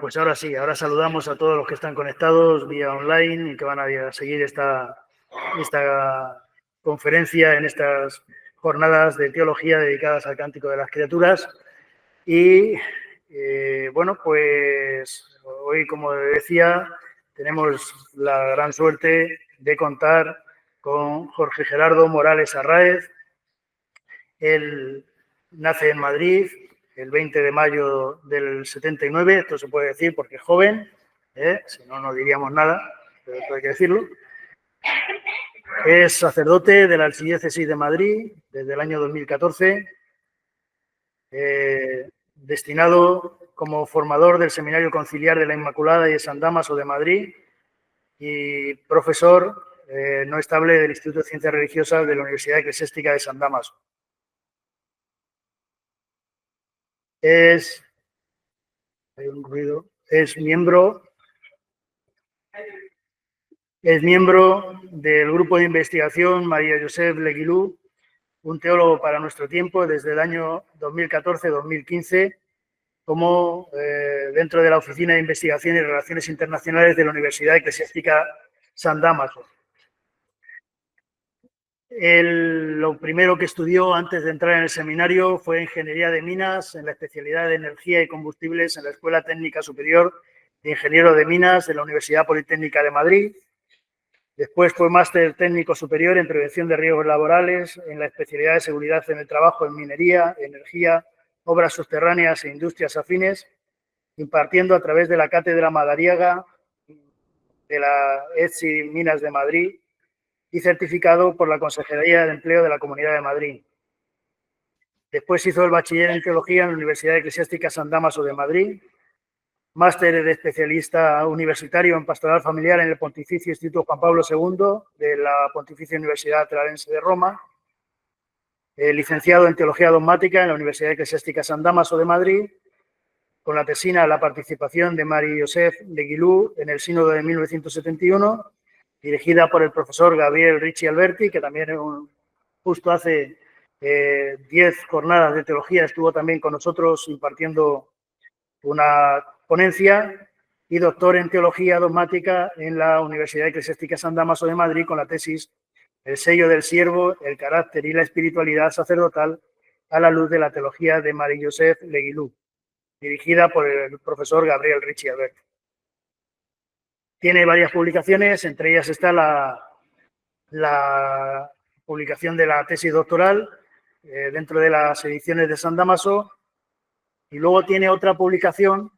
pues ahora sí, ahora saludamos a todos los que están conectados vía online y que van a seguir esta conferencia en estas jornadas de teología dedicadas al Cántico de las Criaturas. Y bueno, pues hoy, como decía, tenemos la gran suerte de contar con Jorge Gerardo Morales Arráez. Él nace en Madrid el 20 de mayo del 79, esto se puede decir porque es joven, si no, no diríamos nada, pero esto hay que decirlo. Es sacerdote de la Archidiócesis de Madrid desde el año 2014, destinado como formador del Seminario Conciliar de la Inmaculada y de San Dámaso de Madrid y profesor no estable del Instituto de Ciencias Religiosas de la Universidad Eclesiástica de San Dámaso. Es miembro del grupo de investigación María Josep Leguilú, un teólogo para nuestro tiempo desde el año 2014-2015, como dentro de la Oficina de Investigación y Relaciones Internacionales de la Universidad Eclesiástica San Dámaso. Lo primero que estudió antes de entrar en el seminario fue Ingeniería de Minas, en la especialidad de Energía y Combustibles en la Escuela Técnica Superior de Ingeniero de Minas de la Universidad Politécnica de Madrid. Después fue máster técnico superior en Prevención de Riesgos Laborales en la especialidad de Seguridad en el Trabajo en Minería, Energía, Obras Subterráneas e Industrias Afines, impartiendo a través de la Cátedra Madariaga de la ETSI Minas de Madrid y certificado por la Consejería de Empleo de la Comunidad de Madrid. Después hizo el bachiller en Teología en la Universidad Eclesiástica San Dámaso de Madrid, máster de especialista universitario en Pastoral Familiar en el Pontificio Instituto Juan Pablo II de la Pontificia Universidad Lateranense de Roma, licenciado en Teología Dogmática en la Universidad Eclesiástica San Dámaso de Madrid, con la tesina La participación de María Josep Leguilú en el Sínodo de 1971, dirigida por el profesor Gabriel Ricci Alberti, que también justo hace 10 jornadas de teología estuvo también con nosotros impartiendo una ponencia, y doctor en Teología Dogmática en la Universidad Eclesiástica San Dámaso de Madrid con la tesis El sello del siervo, el carácter y la espiritualidad sacerdotal a la luz de la teología de María Josep Leguilú, dirigida por el profesor Gabriel Ricci Alberti. Tiene varias publicaciones, entre ellas está la publicación de la tesis doctoral dentro de las ediciones de San Dámaso, y luego tiene otra publicación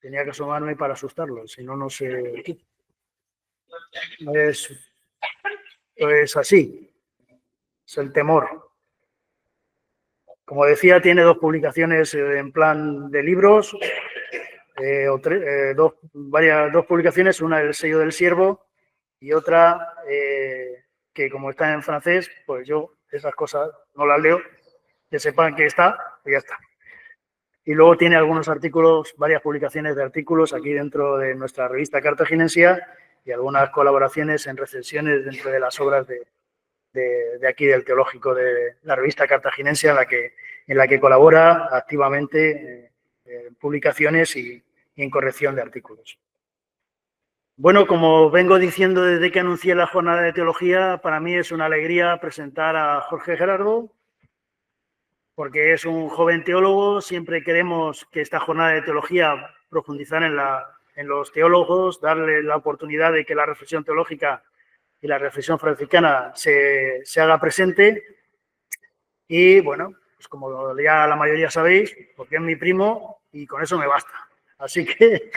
tenía que asomarme para asustarlo, si no, no sé. Es así, es el temor. Como decía, tiene dos publicaciones en plan de libros, dos publicaciones, una El sello del siervo y otra que, como está en francés, pues yo esas cosas no las leo, que sepan que está y ya está. Y luego tiene algunos artículos, varias publicaciones de artículos aquí dentro de nuestra revista Cartaginesia y algunas colaboraciones en recensiones dentro de las obras de aquí del Teológico de la revista Cartaginesia, en la que colabora activamente en publicaciones y en corrección de artículos. Bueno, como vengo diciendo desde que anuncié la jornada de teología, para mí es una alegría presentar a Jorge Gerardo, porque es un joven teólogo. Siempre queremos que esta jornada de teología profundizar en los teólogos, darle la oportunidad de que la reflexión teológica y la reflexión franciscana se haga presente. Y bueno, pues como ya la mayoría sabéis, porque es mi primo y con eso me basta. Así que,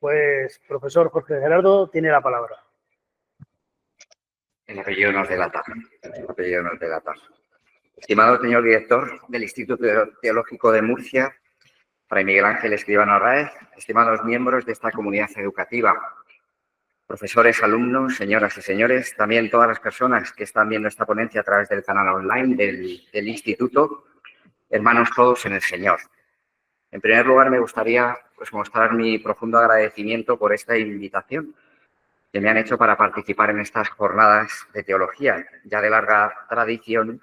pues, profesor Jorge Gerardo, tiene la palabra. El apellido nos delata. El apellido nos delata. Estimado señor director del Instituto Teológico de Murcia, Fray Miguel Ángel Escribano Arráez, estimados miembros de esta comunidad educativa, profesores, alumnos, señoras y señores, también todas las personas que están viendo esta ponencia a través del canal online del Instituto, hermanos todos en el Señor. En primer lugar, me gustaría mostrar mi profundo agradecimiento por esta invitación que me han hecho para participar en estas jornadas de teología, ya de larga tradición,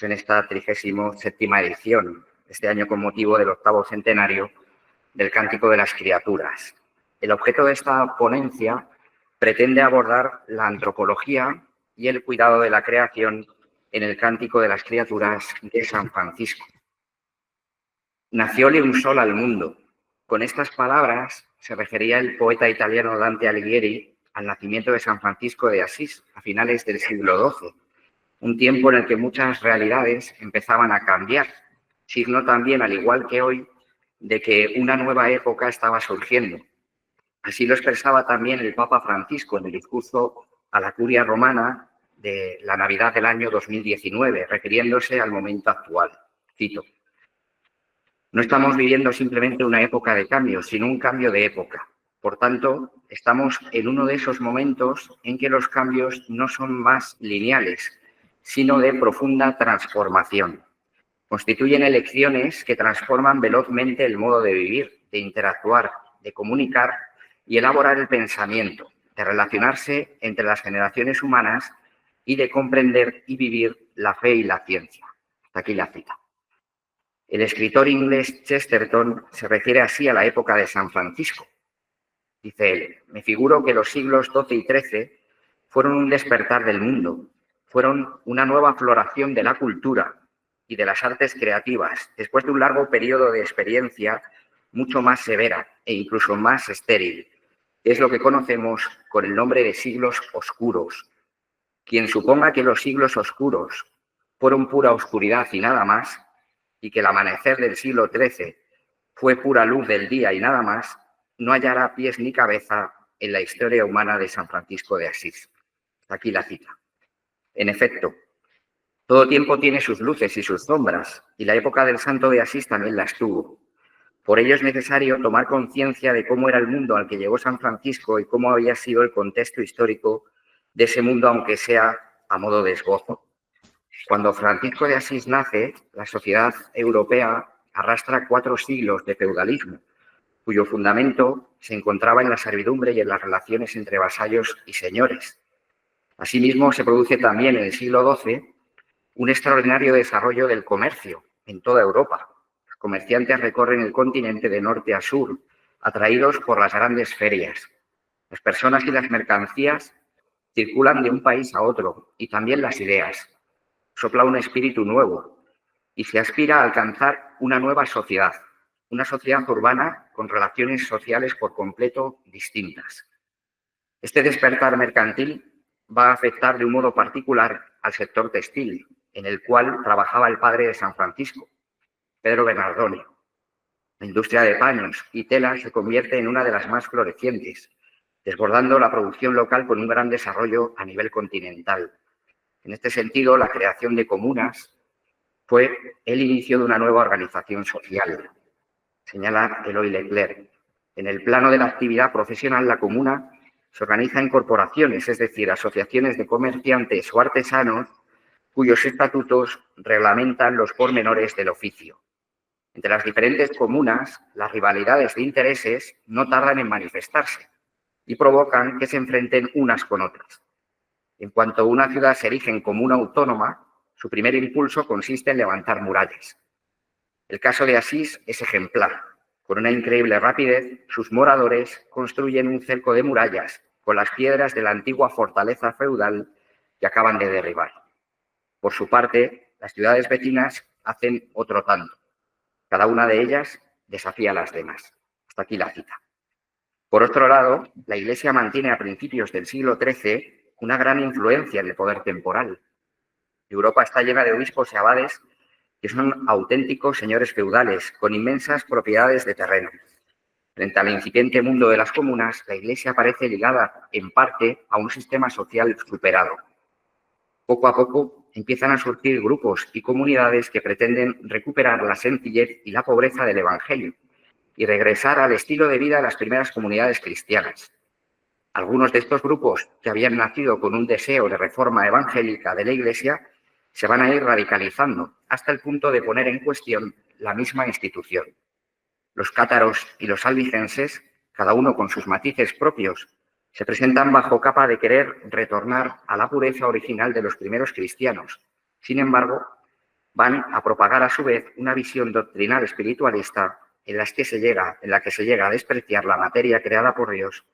en esta 37ª edición, este año con motivo del 8º centenario del Cántico de las Criaturas. El objeto de esta ponencia pretende abordar la antropología y el cuidado de la creación en el Cántico de las Criaturas de San Francisco. Nacióle un sol al mundo. Con estas palabras se refería el poeta italiano Dante Alighieri al nacimiento de San Francisco de Asís a finales del siglo XII, un tiempo en el que muchas realidades empezaban a cambiar, signo también, al igual que hoy, de que una nueva época estaba surgiendo. Así lo expresaba también el Papa Francisco en el discurso a la Curia Romana de la Navidad del año 2019, refiriéndose al momento actual. Cito: no estamos viviendo simplemente una época de cambio, sino un cambio de época. Por tanto, estamos en uno de esos momentos en que los cambios no son más lineales, sino de profunda transformación. Constituyen elecciones que transforman velozmente el modo de vivir, de interactuar, de comunicar y elaborar el pensamiento, de relacionarse entre las generaciones humanas y de comprender y vivir la fe y la ciencia. Hasta aquí la cita. El escritor inglés Chesterton se refiere así a la época de San Francisco. Dice él: me figuro que los siglos XII y XIII fueron un despertar del mundo, fueron una nueva floración de la cultura y de las artes creativas, después de un largo periodo de experiencia mucho más severa e incluso más estéril. Es lo que conocemos con el nombre de siglos oscuros. Quien suponga que los siglos oscuros fueron pura oscuridad y nada más, y que el amanecer del siglo XIII fue pura luz del día y nada más, no hallará pies ni cabeza en la historia humana de San Francisco de Asís. Hasta aquí la cita. En efecto, todo tiempo tiene sus luces y sus sombras, y la época del Santo de Asís también las tuvo. Por ello es necesario tomar conciencia de cómo era el mundo al que llegó San Francisco y cómo había sido el contexto histórico de ese mundo, aunque sea a modo de esbozo. Cuando Francisco de Asís nace, la sociedad europea arrastra 4 siglos de feudalismo, cuyo fundamento se encontraba en la servidumbre y en las relaciones entre vasallos y señores. Asimismo, se produce también en el siglo XII un extraordinario desarrollo del comercio en toda Europa. Los comerciantes recorren el continente de norte a sur, atraídos por las grandes ferias. Las personas y las mercancías circulan de un país a otro, y también las ideas. Sopla un espíritu nuevo y se aspira a alcanzar una nueva sociedad, una sociedad urbana con relaciones sociales por completo distintas. Este despertar mercantil va a afectar de un modo particular al sector textil, en el cual trabajaba el padre de San Francisco, Pedro Bernardoni. La industria de paños y telas se convierte en una de las más florecientes, desbordando la producción local con un gran desarrollo a nivel continental. En este sentido, la creación de comunas fue el inicio de una nueva organización social, señala Eloy Leclerc. En el plano de la actividad profesional, la comuna se organiza en corporaciones, es decir, asociaciones de comerciantes o artesanos cuyos estatutos reglamentan los pormenores del oficio. Entre las diferentes comunas, las rivalidades de intereses no tardan en manifestarse y provocan que se enfrenten unas con otras. En cuanto una ciudad se erige en comuna autónoma, su primer impulso consiste en levantar murallas. El caso de Asís es ejemplar. Con una increíble rapidez, sus moradores construyen un cerco de murallas con las piedras de la antigua fortaleza feudal que acaban de derribar. Por su parte, las ciudades vecinas hacen otro tanto. Cada una de ellas desafía a las demás. Hasta aquí la cita. Por otro lado, la Iglesia mantiene a principios del siglo XIII una gran influencia en el poder temporal. Europa está llena de obispos y abades que son auténticos señores feudales con inmensas propiedades de terreno. Frente al incipiente mundo de las comunas, la Iglesia parece ligada en parte a un sistema social superado. Poco a poco empiezan a surgir grupos y comunidades que pretenden recuperar la sencillez y la pobreza del Evangelio y regresar al estilo de vida de las primeras comunidades cristianas. Algunos de estos grupos, que habían nacido con un deseo de reforma evangélica de la Iglesia, se van a ir radicalizando hasta el punto de poner en cuestión la misma institución. Los cátaros y los albigenses, cada uno con sus matices propios, Se presentan bajo capa de querer retornar a la pureza original de los primeros cristianos. Sin embargo, van a propagar a su vez una visión doctrinal espiritualista en la que se llega a despreciar la materia creada por Dios,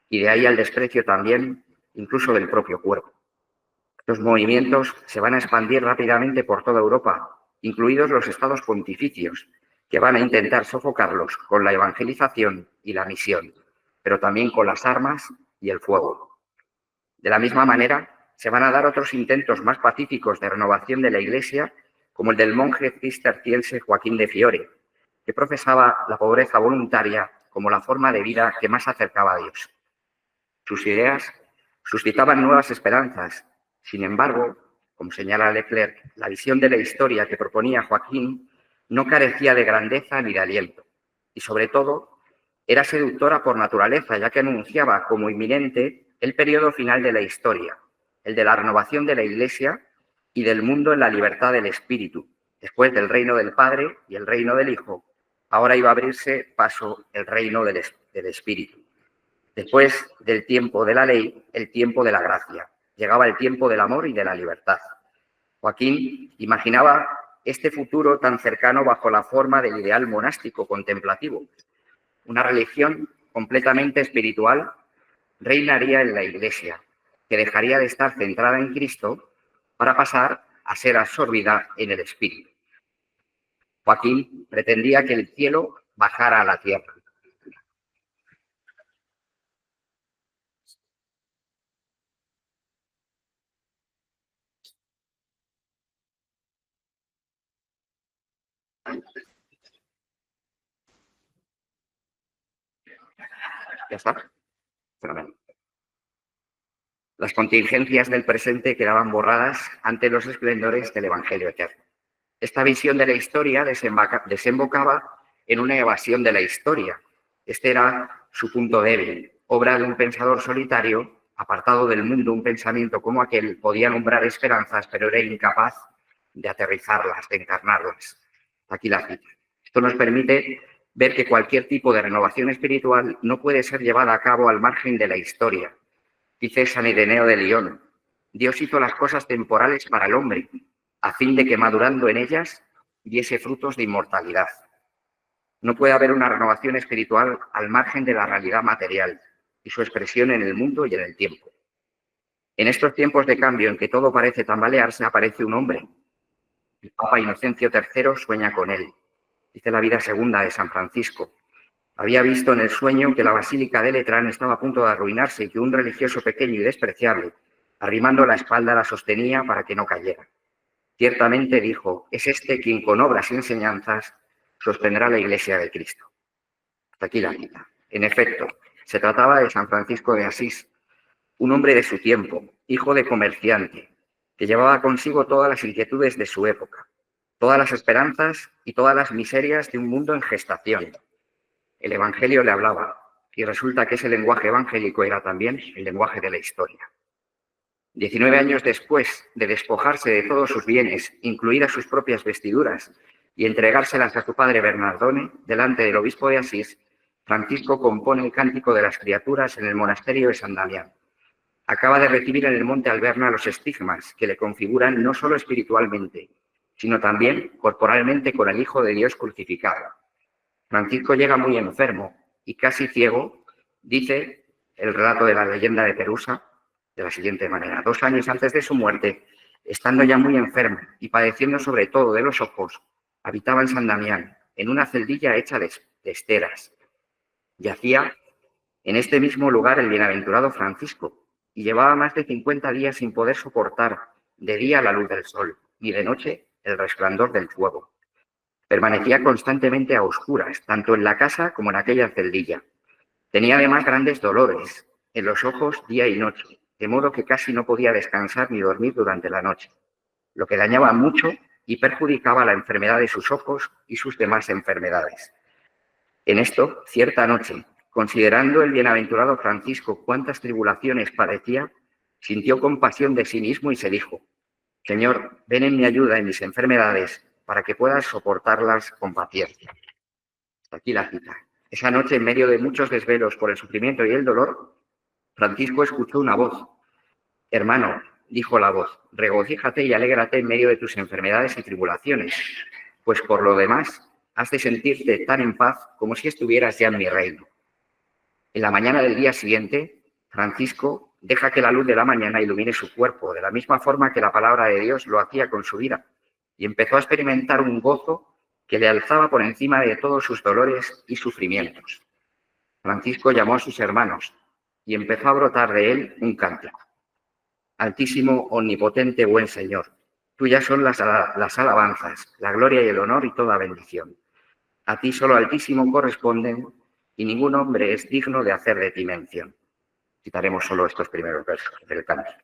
y de ahí al desprecio también incluso del propio cuerpo. Los movimientos se van a expandir rápidamente por toda Europa, incluidos los estados pontificios, que van a intentar sofocarlos con la evangelización y la misión, pero también con las armas y el fuego. De la misma manera, se van a dar otros intentos más pacíficos de renovación de la Iglesia, como el del monje cisterciense Joaquín de Fiore, que profesaba la pobreza voluntaria como la forma de vida que más acercaba a Dios. Sus ideas suscitaban nuevas esperanzas. Sin embargo, como señala Leclerc, la visión de la historia que proponía Joaquín no carecía de grandeza ni de aliento, y sobre todo era seductora por naturaleza, ya que anunciaba como inminente el periodo final de la historia, el de la renovación de la Iglesia y del mundo en la libertad del Espíritu. Después del reino del Padre y el reino del Hijo, ahora iba a abrirse paso el reino del Espíritu. Después del tiempo de la ley, el tiempo de la gracia. Llegaba el tiempo del amor y de la libertad. Joaquín imaginaba este futuro tan cercano bajo la forma del ideal monástico contemplativo. Una religión completamente espiritual reinaría en la Iglesia, que dejaría de estar centrada en Cristo para pasar a ser absorbida en el Espíritu. Joaquín pretendía que el cielo bajara a la tierra. ¿Ya está? Fenomenal. Las contingencias del presente quedaban borradas ante los esplendores del Evangelio eterno. Esta visión de la historia desembocaba en una evasión de la historia. Este era su punto débil. Obra de un pensador solitario, apartado del mundo, un pensamiento como aquel podía alumbrar esperanzas, pero era incapaz de aterrizarlas, de encarnarlas. Aquí la cita. Esto nos permite ver que cualquier tipo de renovación espiritual no puede ser llevada a cabo al margen de la historia. Dice San Ireneo de León: Dios hizo las cosas temporales para el hombre, a fin de que madurando en ellas diese frutos de inmortalidad. No puede haber una renovación espiritual al margen de la realidad material y su expresión en el mundo y en el tiempo. En estos tiempos de cambio en que todo parece tambalearse, aparece un hombre. El Papa Inocencio III sueña con él. Dice la vida segunda de San Francisco: había visto en el sueño que la Basílica de Letrán estaba a punto de arruinarse y que un religioso pequeño y despreciable, arrimando la espalda, la sostenía para que no cayera. Ciertamente, dijo, es este quien con obras y enseñanzas sostendrá la Iglesia de Cristo. Hasta aquí la cita. En efecto, se trataba de San Francisco de Asís, un hombre de su tiempo, hijo de comerciante, que llevaba consigo todas las inquietudes de su época, todas las esperanzas y todas las miserias de un mundo en gestación. El Evangelio le hablaba, y resulta que ese lenguaje evangélico era también el lenguaje de la historia. 19 años después de despojarse de todos sus bienes, incluidas sus propias vestiduras, y entregárselas a su padre Bernardone, delante del obispo de Asís, Francisco compone el Cántico de las Criaturas en el monasterio de San Damián. Acaba de recibir en el monte Alberna los estigmas que le configuran no solo espiritualmente, sino también corporalmente con el Hijo de Dios crucificado. Francisco llega muy enfermo y casi ciego, dice el relato de la leyenda de Perusa, de la siguiente manera: 2 años antes de su muerte, estando ya muy enfermo y padeciendo sobre todo de los ojos, habitaba en San Damián, en una celdilla hecha de esteras. Yacía en este mismo lugar el bienaventurado Francisco, y llevaba más de 50 días sin poder soportar de día la luz del sol, ni de noche el resplandor del fuego. Permanecía constantemente a oscuras, tanto en la casa como en aquella celdilla. Tenía además grandes dolores en los ojos día y noche, de modo que casi no podía descansar ni dormir durante la noche, lo que dañaba mucho y perjudicaba la enfermedad de sus ojos y sus demás enfermedades. En esto, cierta noche, considerando el bienaventurado Francisco cuántas tribulaciones padecía, sintió compasión de sí mismo y se dijo: Señor, ven en mi ayuda en mis enfermedades, para que puedas soportarlas con paciencia. Hasta aquí la cita. Esa noche, en medio de muchos desvelos por el sufrimiento y el dolor, Francisco escuchó una voz. Hermano, dijo la voz, regocíjate y alégrate en medio de tus enfermedades y tribulaciones, pues por lo demás has de sentirte tan en paz como si estuvieras ya en mi reino. En la mañana del día siguiente, Francisco deja que la luz de la mañana ilumine su cuerpo, de la misma forma que la palabra de Dios lo hacía con su vida, y empezó a experimentar un gozo que le alzaba por encima de todos sus dolores y sufrimientos. Francisco llamó a sus hermanos y empezó a brotar de él un cántico. Altísimo, omnipotente, buen Señor, tuyas son las alabanzas, la gloria y el honor y toda bendición. A ti solo Altísimo corresponden y ningún hombre es digno de hacer de ti mención. Citaremos solo estos primeros versos del cántico.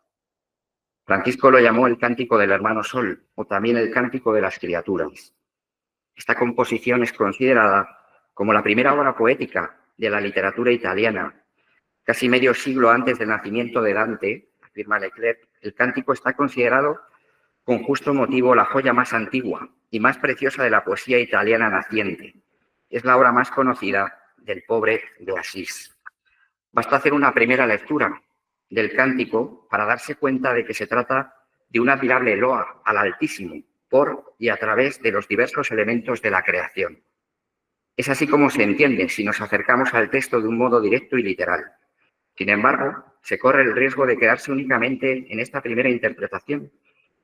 Francisco lo llamó el cántico del hermano Sol o también el cántico de las criaturas. Esta composición es considerada como la primera obra poética de la literatura italiana. Casi medio siglo antes del nacimiento de Dante, afirma Leclerc, el cántico está considerado con justo motivo la joya más antigua y más preciosa de la poesía italiana naciente. Es la obra más conocida del pobre de Asís. Basta hacer una primera lectura del cántico para darse cuenta de que se trata de una admirable loa al Altísimo por y a través de los diversos elementos de la creación. Es así como se entiende si nos acercamos al texto de un modo directo y literal. Sin embargo, se corre el riesgo de quedarse únicamente en esta primera interpretación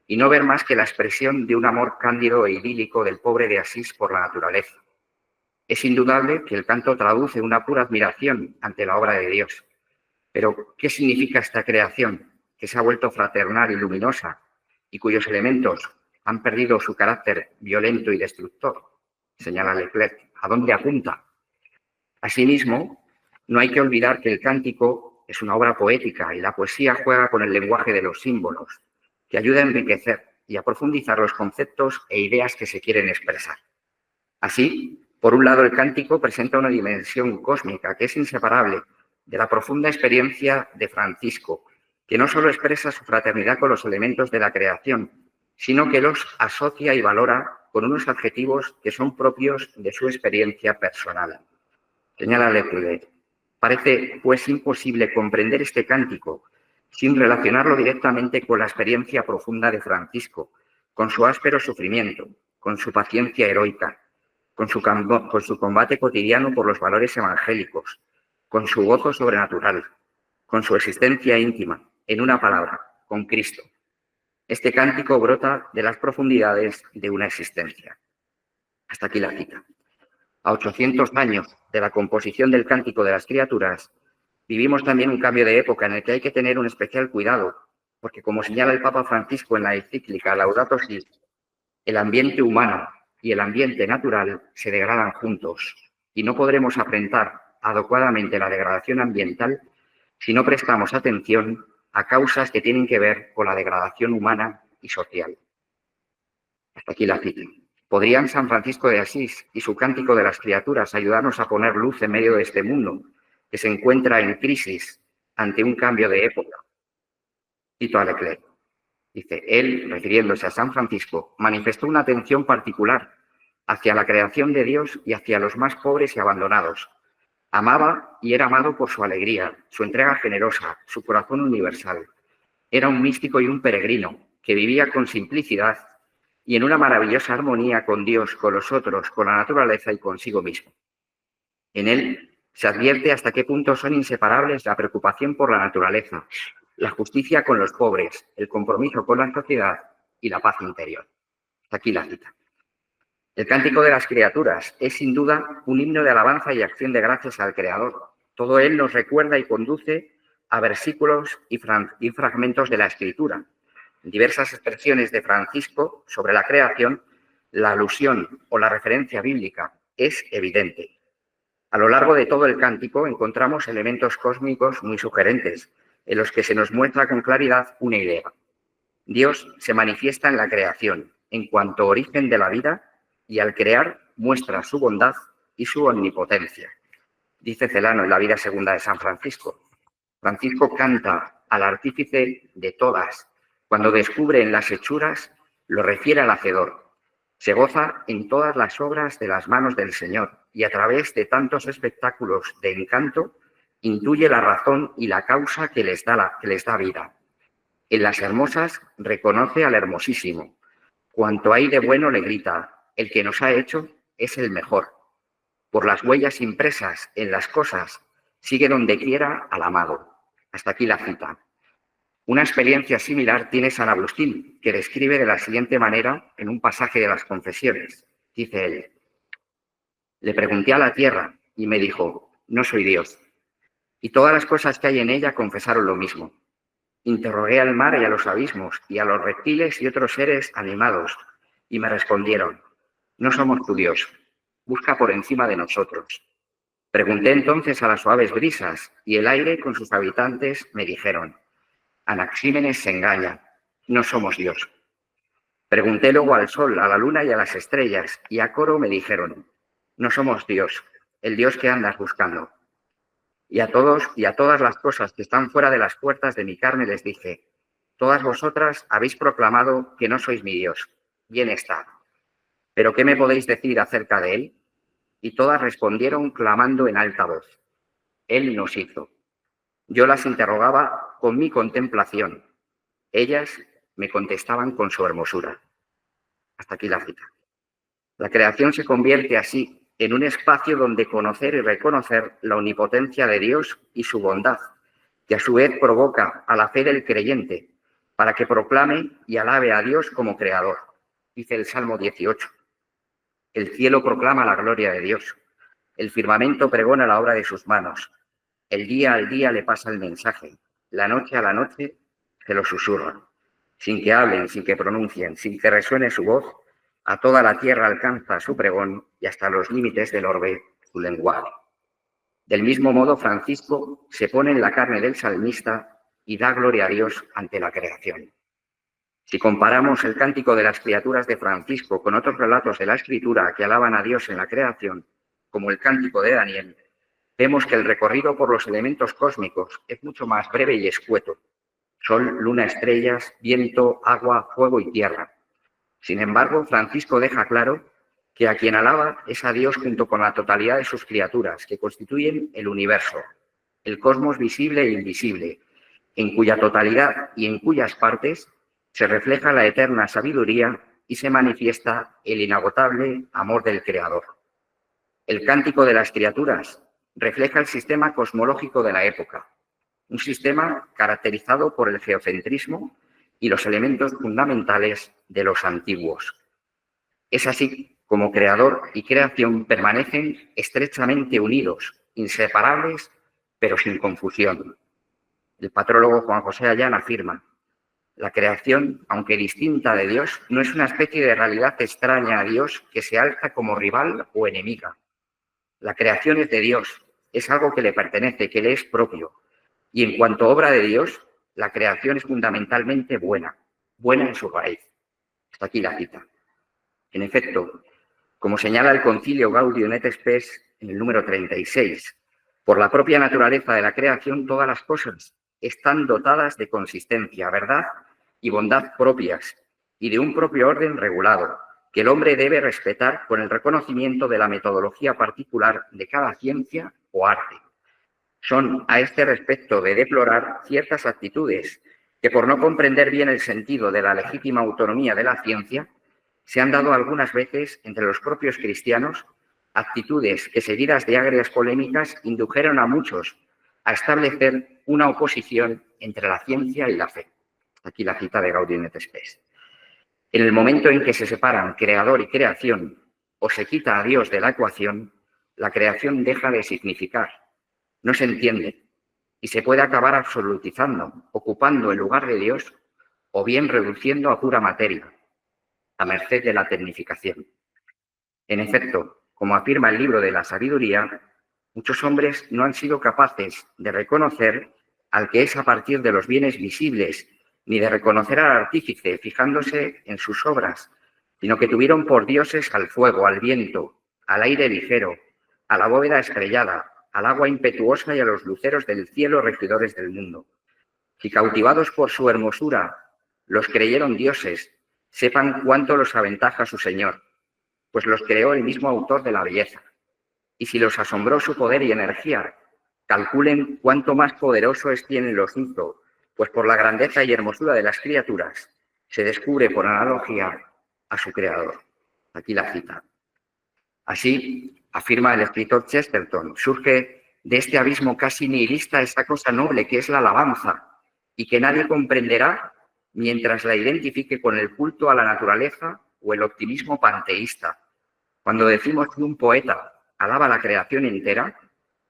y no ver más que la expresión de un amor cándido e idílico del pobre de Asís por la naturaleza. Es indudable que el canto traduce una pura admiración ante la obra de Dios. Pero, ¿qué significa esta creación que se ha vuelto fraternal y luminosa y cuyos elementos han perdido su carácter violento y destructor? Señala Leclerc. ¿A dónde apunta? Asimismo, no hay que olvidar que el cántico es una obra poética y la poesía juega con el lenguaje de los símbolos, que ayuda a enriquecer y a profundizar los conceptos e ideas que se quieren expresar. Así, por un lado, el cántico presenta una dimensión cósmica que es inseparable de la profunda experiencia de Francisco, que no solo expresa su fraternidad con los elementos de la creación, sino que los asocia y valora con unos adjetivos que son propios de su experiencia personal. Señala Leclerc, parece pues imposible comprender este cántico sin relacionarlo directamente con la experiencia profunda de Francisco, con su áspero sufrimiento, con su paciencia heroica, con su combate cotidiano por los valores evangélicos, con su gozo sobrenatural, con su existencia íntima, en una palabra, con Cristo. Este cántico brota de las profundidades de una existencia. Hasta aquí la cita. A 800 años de la composición del Cántico de las Criaturas, vivimos también un cambio de época en el que hay que tener un especial cuidado, porque como señala el Papa Francisco en la encíclica Laudato Si, el ambiente humano y el ambiente natural se degradan juntos y no podremos afrontar adecuadamente la degradación ambiental si no prestamos atención a causas que tienen que ver con la degradación humana y social. Hasta aquí la cita. ¿Podrían San Francisco de Asís y su Cántico de las Criaturas ayudarnos a poner luz en medio de este mundo que se encuentra en crisis ante un cambio de época? Cito a Leclerc. Dice, él, refiriéndose a San Francisco, manifestó una atención particular hacia la creación de Dios y hacia los más pobres y abandonados. Amaba y era amado por su alegría, su entrega generosa, su corazón universal. Era un místico y un peregrino que vivía con simplicidad y en una maravillosa armonía con Dios, con los otros, con la naturaleza y consigo mismo. En él se advierte hasta qué punto son inseparables la preocupación por la naturaleza, la justicia con los pobres, el compromiso con la sociedad y la paz interior. Hasta aquí la cita. El Cántico de las Criaturas es sin duda un himno de alabanza y acción de gracias al Creador. Todo él nos recuerda y conduce a versículos y fragmentos de la Escritura. En diversas expresiones de Francisco sobre la creación, la alusión o la referencia bíblica es evidente. A lo largo de todo el cántico encontramos elementos cósmicos muy sugerentes, en los que se nos muestra con claridad una idea. Dios se manifiesta en la creación, en cuanto origen de la vida, y al crear muestra su bondad y su omnipotencia. Dice Celano en la vida segunda de San Francisco. Francisco canta al artífice de todas. Cuando descubre en las hechuras, lo refiere al hacedor. Se goza en todas las obras de las manos del Señor y a través de tantos espectáculos de encanto, intuye la razón y la causa que les da vida. En las hermosas reconoce al hermosísimo. Cuanto hay de bueno le grita, el que nos ha hecho es el mejor. Por las huellas impresas en las cosas, sigue donde quiera al amado. Hasta aquí la cita. Una experiencia similar tiene San Agustín, que describe de la siguiente manera en un pasaje de las Confesiones. Dice él: le pregunté a la tierra y me dijo, no soy Dios. Y todas las cosas que hay en ella confesaron lo mismo. Interrogué al mar y a los abismos y a los reptiles y otros seres animados, y me respondieron, no somos tu Dios, busca por encima de nosotros. Pregunté entonces a las suaves brisas, y el aire con sus habitantes me dijeron, Anaxímenes se engaña, no somos Dios. Pregunté luego al sol, a la luna y a las estrellas, y a coro me dijeron, no somos Dios, el Dios que andas buscando. Y a todos y a todas las cosas que están fuera de las puertas de mi carne les dije, todas vosotras habéis proclamado que no sois mi Dios. Bien está. ¿Pero qué me podéis decir acerca de él? Y todas respondieron clamando en alta voz. Él nos hizo. Yo las interrogaba con mi contemplación. Ellas me contestaban con su hermosura. Hasta aquí la cita. La creación se convierte así en un espacio donde conocer y reconocer la omnipotencia de Dios y su bondad, que a su vez provoca a la fe del creyente para que proclame y alabe a Dios como creador. Dice el Salmo 18. El cielo proclama la gloria de Dios. El firmamento pregona la obra de sus manos. El día al día le pasa el mensaje. La noche a la noche se lo susurra. Sin que hablen, sin que pronuncien, sin que resuene su voz, a toda la tierra alcanza su pregón y hasta los límites del orbe su lenguaje. Del mismo modo, Francisco se pone en la carne del salmista y da gloria a Dios ante la creación. Si comparamos el cántico de las criaturas de Francisco con otros relatos de la Escritura que alaban a Dios en la creación, como el cántico de Daniel, vemos que el recorrido por los elementos cósmicos es mucho más breve y escueto. Sol, luna, estrellas, viento, agua, fuego y tierra. Sin embargo, Francisco deja claro que a quien alaba es a Dios junto con la totalidad de sus criaturas, que constituyen el universo, el cosmos visible e invisible, en cuya totalidad y en cuyas partes se refleja la eterna sabiduría y se manifiesta el inagotable amor del Creador. El cántico de las criaturas refleja el sistema cosmológico de la época, un sistema caracterizado por el geocentrismo y los elementos fundamentales de los antiguos. Es así como creador y creación permanecen estrechamente unidos, inseparables, pero sin confusión. El patrólogo Juan José Ayán afirma, la creación, aunque distinta de Dios, no es una especie de realidad extraña a Dios que se alza como rival o enemiga. La creación es de Dios, es algo que le pertenece, que le es propio. Y en cuanto obra de Dios, la creación es fundamentalmente buena, buena en su raíz. Hasta aquí la cita. En efecto, como señala el Concilio Gaudium et Spes en el número 36, por la propia naturaleza de la creación, todas las cosas están dotadas de consistencia, verdad y bondad propias y de un propio orden regulado, que el hombre debe respetar con el reconocimiento de la metodología particular de cada ciencia o arte. Son a este respecto de deplorar ciertas actitudes que, por no comprender bien el sentido de la legítima autonomía de la ciencia, se han dado algunas veces entre los propios cristianos, actitudes que, seguidas de agrias polémicas, indujeron a muchos a establecer una oposición entre la ciencia y la fe. Aquí la cita de Gaudium et Spes. En el momento en que se separan creador y creación o se quita a Dios de la ecuación, la creación deja de significar, no se entiende y se puede acabar absolutizando, ocupando el lugar de Dios o bien reduciendo a pura materia, a merced de la tecnificación. En efecto, como afirma el libro de la sabiduría, muchos hombres no han sido capaces de reconocer al que es a partir de los bienes visibles, ni de reconocer al artífice fijándose en sus obras, sino que tuvieron por dioses al fuego, al viento, al aire ligero, a la bóveda estrellada, al agua impetuosa y a los luceros del cielo regidores del mundo. Si cautivados por su hermosura los creyeron dioses, sepan cuánto los aventaja su Señor, pues los creó el mismo autor de la belleza. Y si los asombró su poder y energía, Calculen cuánto más poderoso es quien los hizo, pues por la grandeza y hermosura de las criaturas se descubre por analogía a su creador. Aquí la cita. Así, afirma el escritor Chesterton, surge de este abismo casi nihilista esa cosa noble que es la alabanza y que nadie comprenderá mientras la identifique con el culto a la naturaleza o el optimismo panteísta. Cuando decimos que un poeta alaba la creación entera,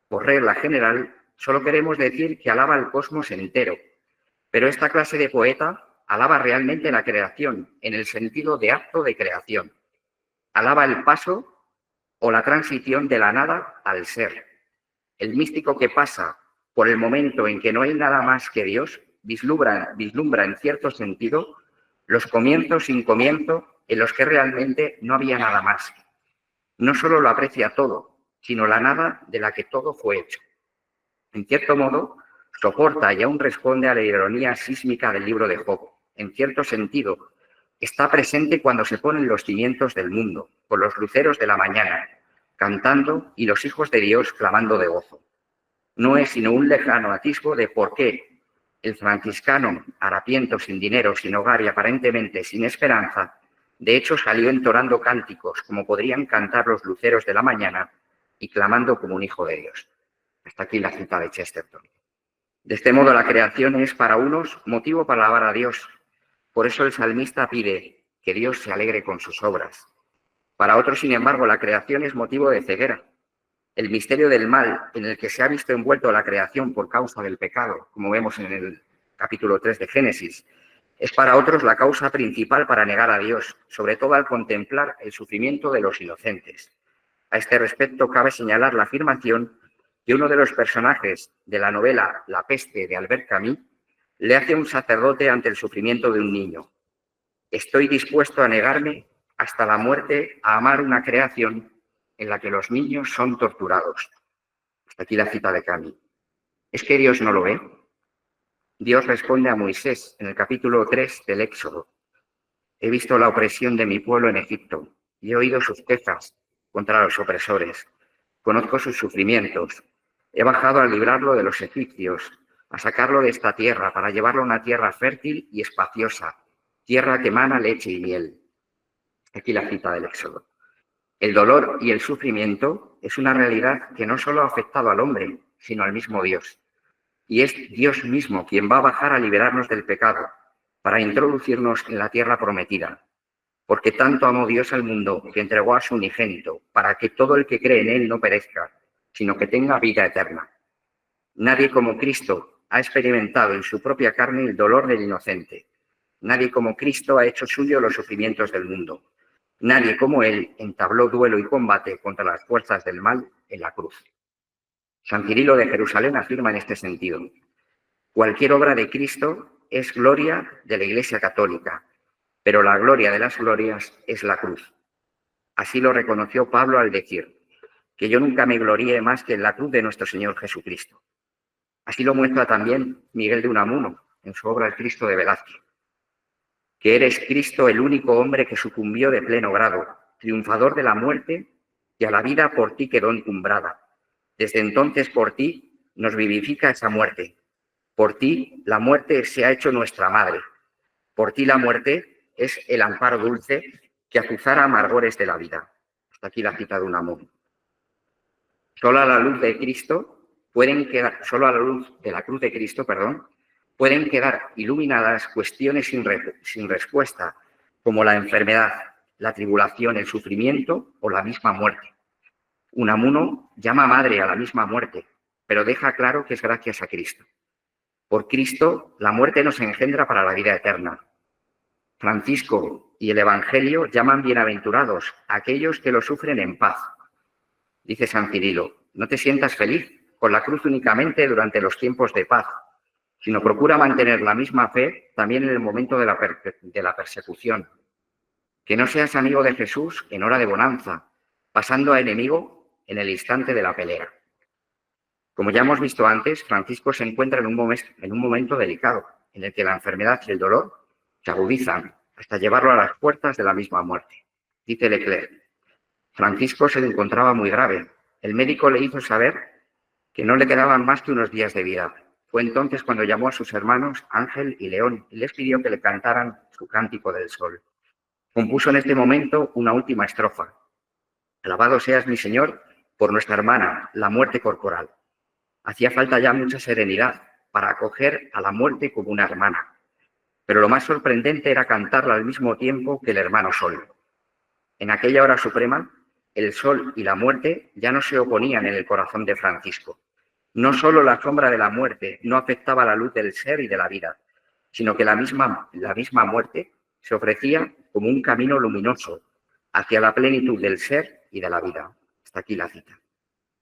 por regla general, solo queremos decir que alaba el cosmos entero. Pero esta clase de poeta alaba realmente la creación, en el sentido de acto de creación. Alaba el paso o la transición de la nada al ser. El místico que pasa por el momento en que no hay nada más que Dios, vislumbra en cierto sentido los comienzos sin comienzo en los que realmente no había nada más. No solo lo aprecia todo, sino la nada de la que todo fue hecho. En cierto modo, soporta y aún responde a la ironía sísmica del libro de Job. En cierto sentido, está presente cuando se ponen los cimientos del mundo, con los luceros de la mañana, cantando y los hijos de Dios clamando de gozo. No es sino un lejano atisbo de por qué el franciscano, harapiento, sin dinero, sin hogar y aparentemente sin esperanza, de hecho salió entonando cánticos como podrían cantar los luceros de la mañana y clamando como un hijo de Dios. Hasta aquí la cita de Chesterton. De este modo, la creación es para unos motivo para alabar a Dios. Por eso el salmista pide que Dios se alegre con sus obras. Para otros, sin embargo, la creación es motivo de ceguera. El misterio del mal en el que se ha visto envuelto la creación por causa del pecado, como vemos en el capítulo 3 de Génesis, es para otros la causa principal para negar a Dios, sobre todo al contemplar el sufrimiento de los inocentes. A este respecto, cabe señalar la afirmación que uno de los personajes de la novela La peste de Albert Camus le hace a un sacerdote ante el sufrimiento de un niño. Estoy dispuesto a negarme hasta la muerte a amar una creación en la que los niños son torturados. Hasta aquí la cita de Camus. ¿Es que Dios no lo ve? Dios responde a Moisés en el capítulo 3 del Éxodo. He visto la opresión de mi pueblo en Egipto y he oído sus quejas contra los opresores. Conozco sus sufrimientos. He bajado a librarlo de los egipcios, a sacarlo de esta tierra para llevarlo a una tierra fértil y espaciosa, tierra que emana leche y miel. Aquí la cita del Éxodo. El dolor y el sufrimiento es una realidad que no solo ha afectado al hombre, sino al mismo Dios. Y es Dios mismo quien va a bajar a liberarnos del pecado, para introducirnos en la tierra prometida. Porque tanto amó Dios al mundo que entregó a su unigénito, para que todo el que cree en él no perezca, sino que tenga vida eterna. Nadie como Cristo ha experimentado en su propia carne el dolor del inocente. Nadie como Cristo ha hecho suyo los sufrimientos del mundo. Nadie como él entabló duelo y combate contra las fuerzas del mal en la cruz. San Cirilo de Jerusalén afirma en este sentido: cualquier obra de Cristo es gloria de la Iglesia Católica, pero la gloria de las glorias es la cruz. Así lo reconoció Pablo al decir que yo nunca me glorié más que en la cruz de nuestro Señor Jesucristo. Así lo muestra también Miguel de Unamuno en su obra El Cristo de Velázquez. Que eres Cristo, el único hombre que sucumbió de pleno grado, triunfador de la muerte, y a la vida por ti quedó encumbrada. Desde entonces por ti nos vivifica esa muerte. Por ti la muerte se ha hecho nuestra madre. Por ti la muerte es el amparo dulce que azuzara amargores de la vida. Hasta aquí la cita de Unamuno. Solo a la luz de la cruz de Cristo, pueden quedar iluminadas cuestiones sin respuesta, como la enfermedad, la tribulación, el sufrimiento o la misma muerte. Unamuno llama madre a la misma muerte, pero deja claro que es gracias a Cristo. Por Cristo, la muerte nos engendra para la vida eterna. Francisco y el Evangelio llaman bienaventurados a aquellos que lo sufren en paz. Dice San Cirilo: no te sientas feliz con la cruz únicamente durante los tiempos de paz, sino procura mantener la misma fe también en el momento de la persecución. Que no seas amigo de Jesús en hora de bonanza, pasando a enemigo en el instante de la pelea. Como ya hemos visto antes, Francisco se encuentra en un momento delicado, en el que la enfermedad y el dolor se agudizan hasta llevarlo a las puertas de la misma muerte. Dice Leclerc: Francisco se le encontraba muy grave. El médico le hizo saber que no le quedaban más que unos días de vida. Fue entonces cuando llamó a sus hermanos Ángel y León y les pidió que le cantaran su cántico del sol. Compuso en este momento una última estrofa. Alabado seas, mi Señor, por nuestra hermana, la muerte corporal. Hacía falta ya mucha serenidad para acoger a la muerte como una hermana. Pero lo más sorprendente era cantarla al mismo tiempo que el hermano sol. En aquella hora suprema, el sol y la muerte ya no se oponían en el corazón de Francisco. No solo la sombra de la muerte no afectaba la luz del ser y de la vida, sino que la misma muerte se ofrecía como un camino luminoso hacia la plenitud del ser y de la vida. Hasta aquí la cita.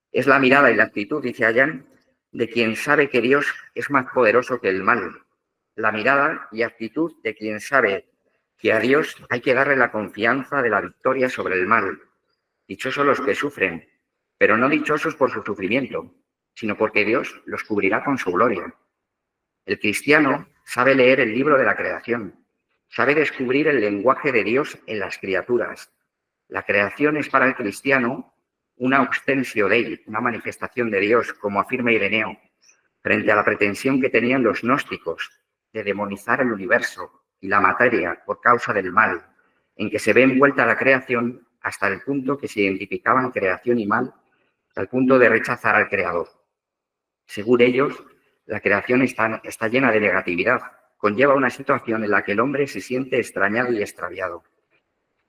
Es la mirada y la actitud, dice Allán, de quien sabe que Dios es más poderoso que el mal. La mirada y actitud de quien sabe que a Dios hay que darle la confianza de la victoria sobre el mal. Dichosos los que sufren, pero no dichosos por su sufrimiento, sino porque Dios los cubrirá con su gloria. El cristiano sabe leer el libro de la creación, sabe descubrir el lenguaje de Dios en las criaturas. La creación es para el cristiano una ostensión de él, una manifestación de Dios, como afirma Ireneo, frente a la pretensión que tenían los gnósticos de demonizar el universo y la materia por causa del mal, en que se ve envuelta la creación hasta el punto que se identificaban creación y mal, al punto de rechazar al Creador. Según ellos, la creación está llena de negatividad, conlleva una situación en la que el hombre se siente extrañado y extraviado.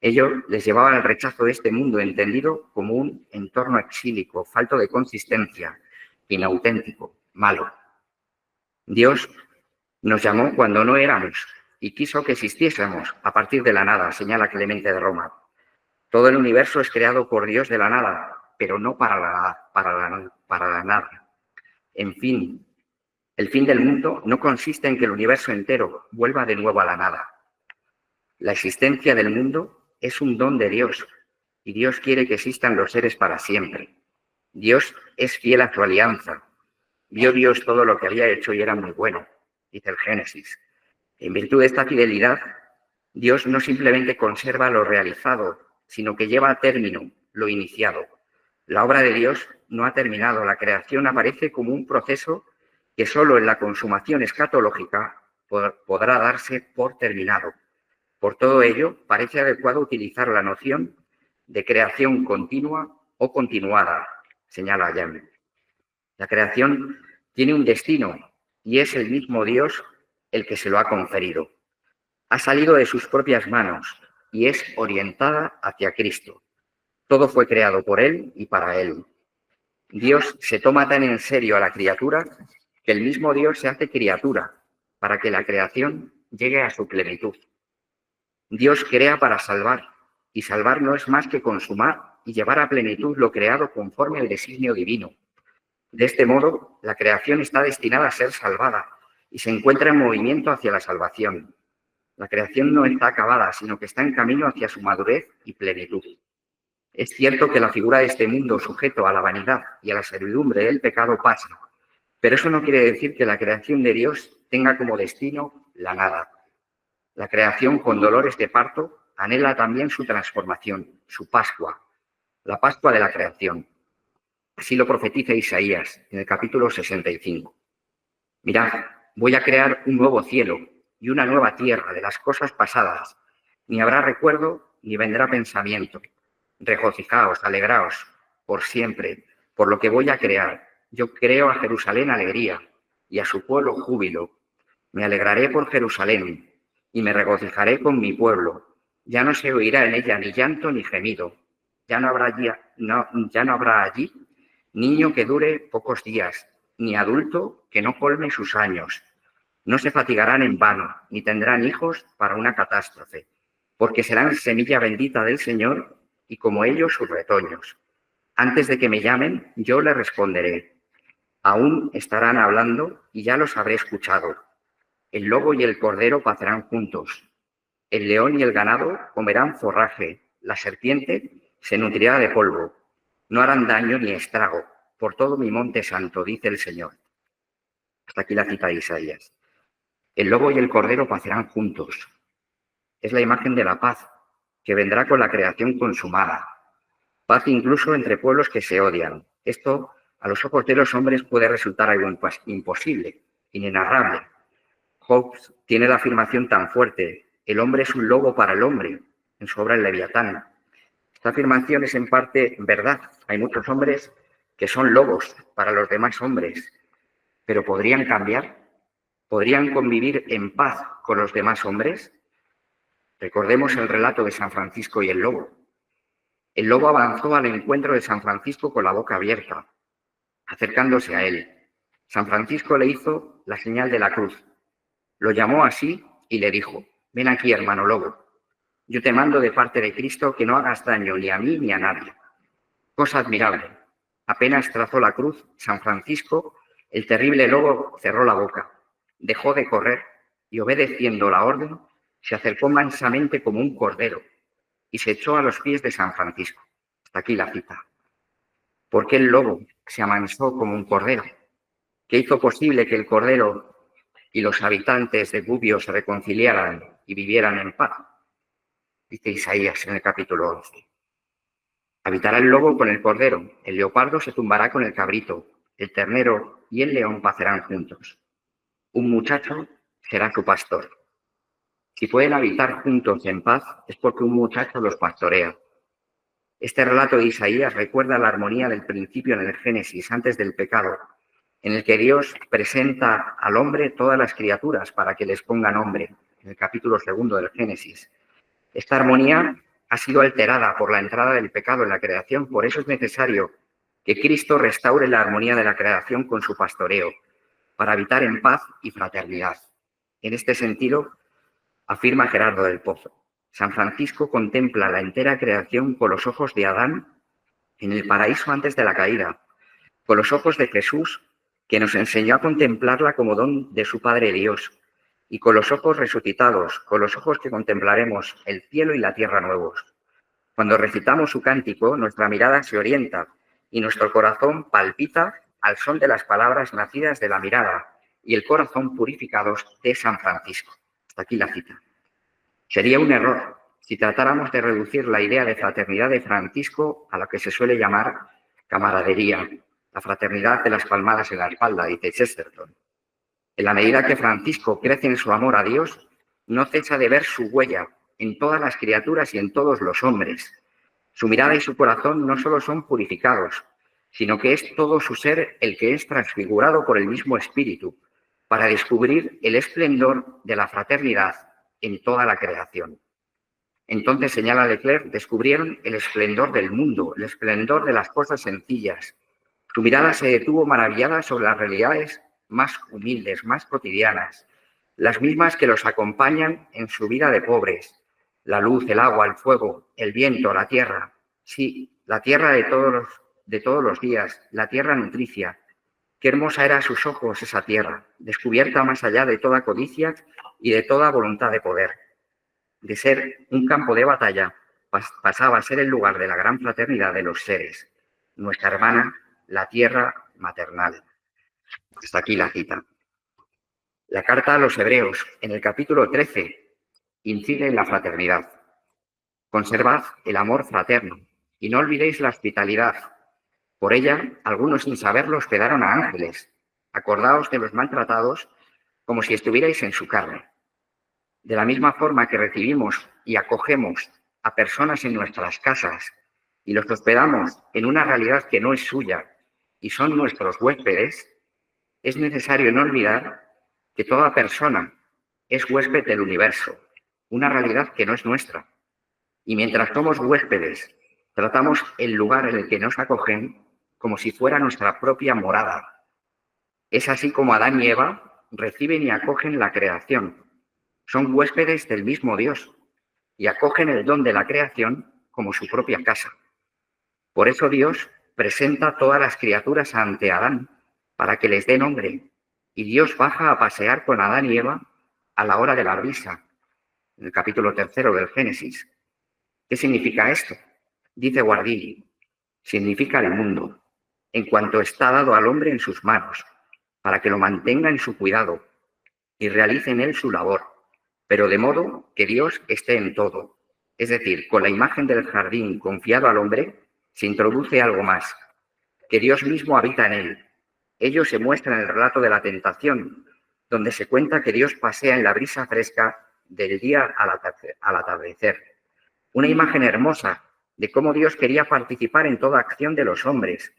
Ello les llevaba al rechazo de este mundo entendido como un entorno exílico, falto de consistencia, inauténtico, malo. Dios nos llamó cuando no éramos y quiso que existiésemos a partir de la nada, señala Clemente de Roma. Todo el universo es creado por Dios de la nada, pero no para la nada. En fin, el fin del mundo no consiste en que el universo entero vuelva de nuevo a la nada. La existencia del mundo es un don de Dios y Dios quiere que existan los seres para siempre. Dios es fiel a su alianza. Vio Dios todo lo que había hecho y era muy bueno, dice el Génesis. En virtud de esta fidelidad, Dios no simplemente conserva lo realizado, sino que lleva a término lo iniciado. La obra de Dios no ha terminado. La creación aparece como un proceso que solo en la consumación escatológica podrá darse por terminado. Por todo ello, parece adecuado utilizar la noción de creación continua o continuada, señala Allán. La creación tiene un destino y es el mismo Dios el que se lo ha conferido. Ha salido de sus propias manos y es orientada hacia Cristo. Todo fue creado por Él y para Él. Dios se toma tan en serio a la criatura que el mismo Dios se hace criatura para que la creación llegue a su plenitud. Dios crea para salvar, y salvar no es más que consumar y llevar a plenitud lo creado conforme al designio divino. De este modo, la creación está destinada a ser salvada y se encuentra en movimiento hacia la salvación. La creación no está acabada, sino que está en camino hacia su madurez y plenitud. Es cierto que la figura de este mundo sujeto a la vanidad y a la servidumbre del pecado pasa, pero eso no quiere decir que la creación de Dios tenga como destino la nada. La creación con dolores de parto anhela también su transformación, su Pascua, la Pascua de la creación. Así lo profetiza Isaías en el capítulo 65. Mirad, voy a crear un nuevo cielo y una nueva tierra de las cosas pasadas. Ni habrá recuerdo ni vendrá pensamiento. Regocijaos, alegraos, por siempre, por lo que voy a crear. Yo creo a Jerusalén alegría y a su pueblo júbilo. Me alegraré por Jerusalén y me regocijaré con mi pueblo. Ya no se oirá en ella ni llanto ni gemido. Ya no habrá allí niño que dure pocos días, ni adulto que no colme sus años. No se fatigarán en vano, ni tendrán hijos para una catástrofe, porque serán semilla bendita del Señor y como ellos sus retoños. Antes de que me llamen, yo les responderé. Aún estarán hablando y ya los habré escuchado. El lobo y el cordero pasarán juntos. El león y el ganado comerán forraje. La serpiente se nutrirá de polvo. No harán daño ni estrago por todo mi monte santo, dice el Señor. Hasta aquí la cita de Isaías. El lobo y el cordero pasarán juntos. Es la imagen de la paz que vendrá con la creación consumada. Paz incluso entre pueblos que se odian. Esto a los ojos de los hombres puede resultar algo imposible, inenarrable. Hobbes tiene la afirmación tan fuerte: el hombre es un lobo para el hombre, en su obra El Leviatán. Esta afirmación es en parte verdad. Hay muchos hombres que son lobos para los demás hombres, pero ¿podrían cambiar? ¿Podrían convivir en paz con los demás hombres? Recordemos el relato de San Francisco y el lobo. El lobo avanzó al encuentro de San Francisco con la boca abierta, acercándose a él. San Francisco le hizo la señal de la cruz. Lo llamó así y le dijo: ven aquí, hermano lobo. Yo te mando de parte de Cristo que no hagas daño ni a mí ni a nadie. Cosa admirable. Apenas trazó la cruz San Francisco, el terrible lobo cerró la boca, dejó de correr y, obedeciendo la orden, se acercó mansamente como un cordero y se echó a los pies de San Francisco. Hasta aquí la cita. ¿Por qué el lobo se amansó como un cordero? ¿Qué hizo posible que el cordero y los habitantes de Gubbio se reconciliaran y vivieran en paz? Dice Isaías en el capítulo 11. Habitará el lobo con el cordero, el leopardo se tumbará con el cabrito, el ternero y el león pacerán juntos. Un muchacho será su pastor. Si pueden habitar juntos en paz, es porque un muchacho los pastorea. Este relato de Isaías recuerda la armonía del principio en el Génesis, antes del pecado, en el que Dios presenta al hombre todas las criaturas para que les ponga nombre, en el capítulo 2 del Génesis. Esta armonía ha sido alterada por la entrada del pecado en la creación, por eso es necesario que Cristo restaure la armonía de la creación con su pastoreo, para habitar en paz y fraternidad. En este sentido, afirma Gerardo del Pozo, San Francisco contempla la entera creación con los ojos de Adán en el paraíso antes de la caída, con los ojos de Jesús, que nos enseñó a contemplarla como don de su Padre Dios, y con los ojos resucitados, con los ojos que contemplaremos el cielo y la tierra nuevos. Cuando recitamos su cántico, nuestra mirada se orienta y nuestro corazón palpita al son de las palabras nacidas de la mirada y el corazón purificados de San Francisco. Hasta aquí la cita. Sería un error si tratáramos de reducir la idea de fraternidad de Francisco a lo que se suele llamar camaradería, la fraternidad de las palmadas en la espalda, dice Chesterton. En la medida que Francisco crece en su amor a Dios, no cesa de ver su huella en todas las criaturas y en todos los hombres. Su mirada y su corazón no solo son purificados, sino que es todo su ser el que es transfigurado por el mismo Espíritu, para descubrir el esplendor de la fraternidad en toda la creación. Entonces, señala Leclerc, descubrieron el esplendor del mundo, el esplendor de las cosas sencillas. Su mirada se detuvo maravillada sobre las realidades más humildes, más cotidianas, las mismas que los acompañan en su vida de pobres: la luz, el agua, el fuego, el viento, la tierra. Sí, la tierra de todos los días, la tierra nutricia. Qué hermosa era a sus ojos esa tierra, descubierta más allá de toda codicia y de toda voluntad de poder. De ser un campo de batalla, pasaba a ser el lugar de la gran fraternidad de los seres, nuestra hermana, la tierra maternal. Hasta aquí la cita. La carta a los Hebreos, en el capítulo 13, incide en la fraternidad. Conservad el amor fraterno y no olvidéis la hospitalidad. Por ella, algunos sin saberlo hospedaron a ángeles. Acordaos de los maltratados como si estuvierais en su carne. De la misma forma que recibimos y acogemos a personas en nuestras casas y los hospedamos en una realidad que no es suya y son nuestros huéspedes, es necesario no olvidar que toda persona es huésped del universo, una realidad que no es nuestra. Y mientras somos huéspedes, tratamos el lugar en el que nos acogen como si fuera nuestra propia morada. Es así como Adán y Eva reciben y acogen la creación. Son huéspedes del mismo Dios y acogen el don de la creación como su propia casa. Por eso Dios presenta todas las criaturas ante Adán para que les dé nombre, y Dios baja a pasear con Adán y Eva a la hora de la risa, en el capítulo 3 del Génesis. ¿Qué significa esto? Dice Guardini: significa el mundo, en cuanto está dado al hombre en sus manos, para que lo mantenga en su cuidado y realice en él su labor, pero de modo que Dios esté en todo. Es decir, con la imagen del jardín confiado al hombre, se introduce algo más. que Dios mismo habita en él. Ello se muestra en el relato de la tentación, donde se cuenta que Dios pasea en la brisa fresca del día al atardecer. Una imagen hermosa de cómo Dios quería participar en toda acción de los hombres,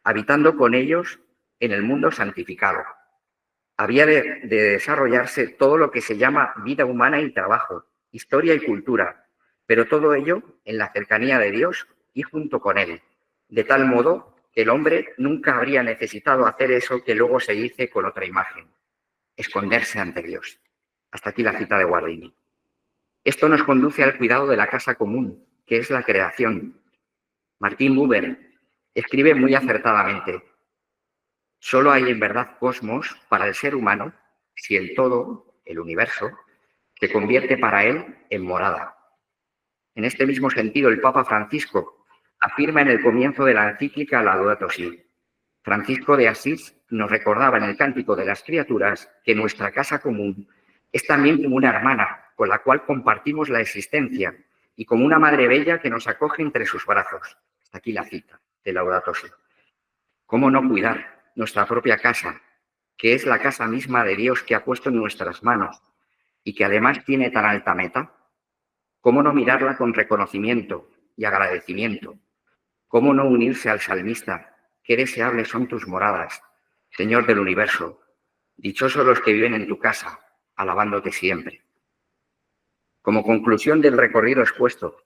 habitando con ellos en el mundo santificado. Había de desarrollarse todo lo que se llama vida humana y trabajo, historia y cultura, pero todo ello en la cercanía de Dios y junto con Él, de tal modo que el hombre nunca habría necesitado hacer eso que luego se dice con otra imagen, esconderse ante Dios. Hasta aquí la cita de Guardini. Esto nos conduce al cuidado de la casa común, que es la creación. Martin Buber escribe muy acertadamente: solo hay en verdad cosmos para el ser humano si el todo, el universo, se convierte para él en morada. En este mismo sentido, el Papa Francisco afirma en el comienzo de la encíclica Laudato Si. Francisco de Asís nos recordaba en el Cántico de las Criaturas que nuestra casa común es también como una hermana con la cual compartimos la existencia y como una madre bella que nos acoge entre sus brazos. Hasta aquí la cita de Laudato Si. ¿Cómo no cuidar nuestra propia casa, que es la casa misma de Dios que ha puesto en nuestras manos y que además tiene tan alta meta? ¿Cómo no mirarla con reconocimiento y agradecimiento? ¿Cómo no unirse al salmista? Qué deseables son tus moradas, Señor del universo. Dichosos los que viven en tu casa, alabándote siempre. Como conclusión del recorrido expuesto,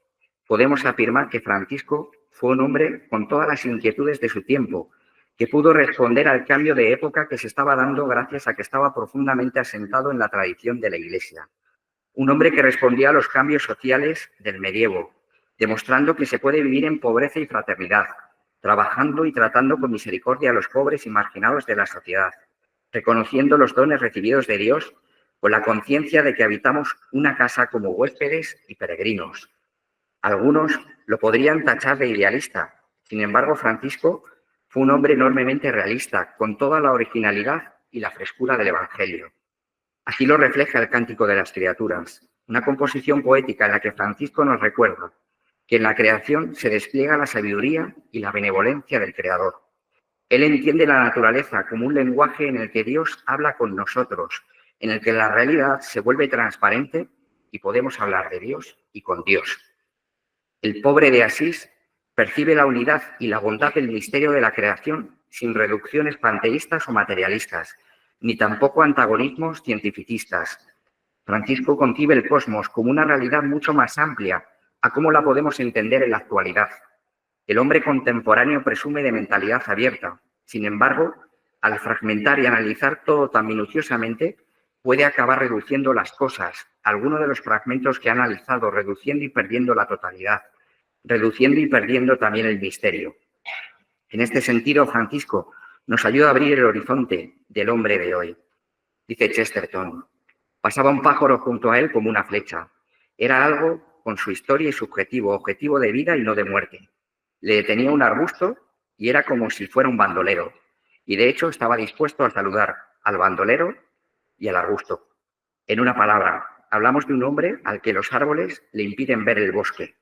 podemos afirmar que Francisco fue un hombre con todas las inquietudes de su tiempo, que pudo responder al cambio de época que se estaba dando gracias a que estaba profundamente asentado en la tradición de la Iglesia. Un hombre que respondía a los cambios sociales del medievo, demostrando que se puede vivir en pobreza y fraternidad, trabajando y tratando con misericordia a los pobres y marginados de la sociedad, reconociendo los dones recibidos de Dios con la conciencia de que habitamos una casa como huéspedes y peregrinos. Algunos lo podrían tachar de idealista. Sin embargo, Francisco fue un hombre enormemente realista, con toda la originalidad y la frescura del Evangelio. Así lo refleja el Cántico de las Criaturas, una composición poética en la que Francisco nos recuerda que en la creación se despliega la sabiduría y la benevolencia del Creador. Él entiende la naturaleza como un lenguaje en el que Dios habla con nosotros, en el que la realidad se vuelve transparente y podemos hablar de Dios y con Dios. El pobre de Asís percibe la unidad y la bondad del misterio de la creación sin reducciones panteístas o materialistas, ni tampoco antagonismos cientificistas. Francisco concibe el cosmos como una realidad mucho más amplia a cómo la podemos entender en la actualidad. El hombre contemporáneo presume de mentalidad abierta. Sin embargo, al fragmentar y analizar todo tan minuciosamente, puede acabar reduciendo las cosas, algunos de los fragmentos que ha analizado, reduciendo y perdiendo la totalidad, reduciendo y perdiendo también el misterio. En este sentido, Francisco nos ayuda a abrir el horizonte del hombre de hoy. Dice Chesterton: pasaba un pájaro junto a él como una flecha. Era algo con su historia y su objetivo de vida y no de muerte. Le detenía un arbusto y era como si fuera un bandolero. Y de hecho estaba dispuesto a saludar al bandolero y al arbusto. En una palabra, hablamos de un hombre al que los árboles le impiden ver el bosque.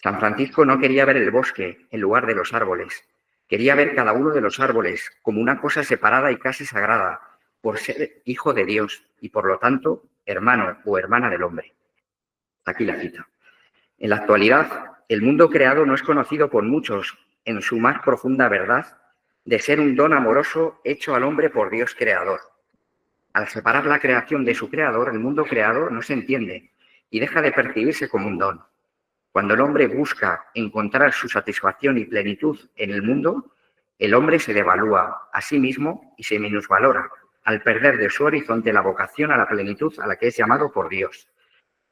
San Francisco no quería ver el bosque en lugar de los árboles. Quería ver cada uno de los árboles como una cosa separada y casi sagrada, por ser hijo de Dios y, por lo tanto, hermano o hermana del hombre. Aquí la cita. En la actualidad, el mundo creado no es conocido por muchos en su más profunda verdad de ser un don amoroso hecho al hombre por Dios creador. Al separar la creación de su creador, el mundo creado no se entiende y deja de percibirse como un don. Cuando el hombre busca encontrar su satisfacción y plenitud en el mundo, el hombre se devalúa a sí mismo y se minusvalora, al perder de su horizonte la vocación a la plenitud a la que es llamado por Dios.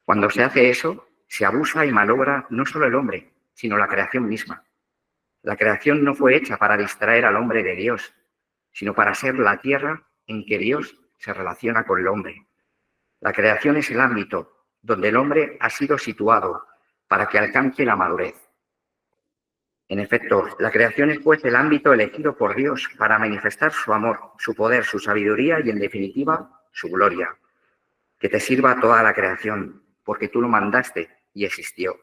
Cuando se hace eso, se abusa y malogra no solo el hombre, sino la creación misma. La creación no fue hecha para distraer al hombre de Dios, sino para ser la tierra en que Dios se relaciona con el hombre. La creación es el ámbito donde el hombre ha sido situado para que alcance la madurez. En efecto, la creación es pues el ámbito elegido por Dios para manifestar su amor, su poder, su sabiduría y, en definitiva, su gloria. Que te sirva toda la creación, porque tú lo mandaste y existió.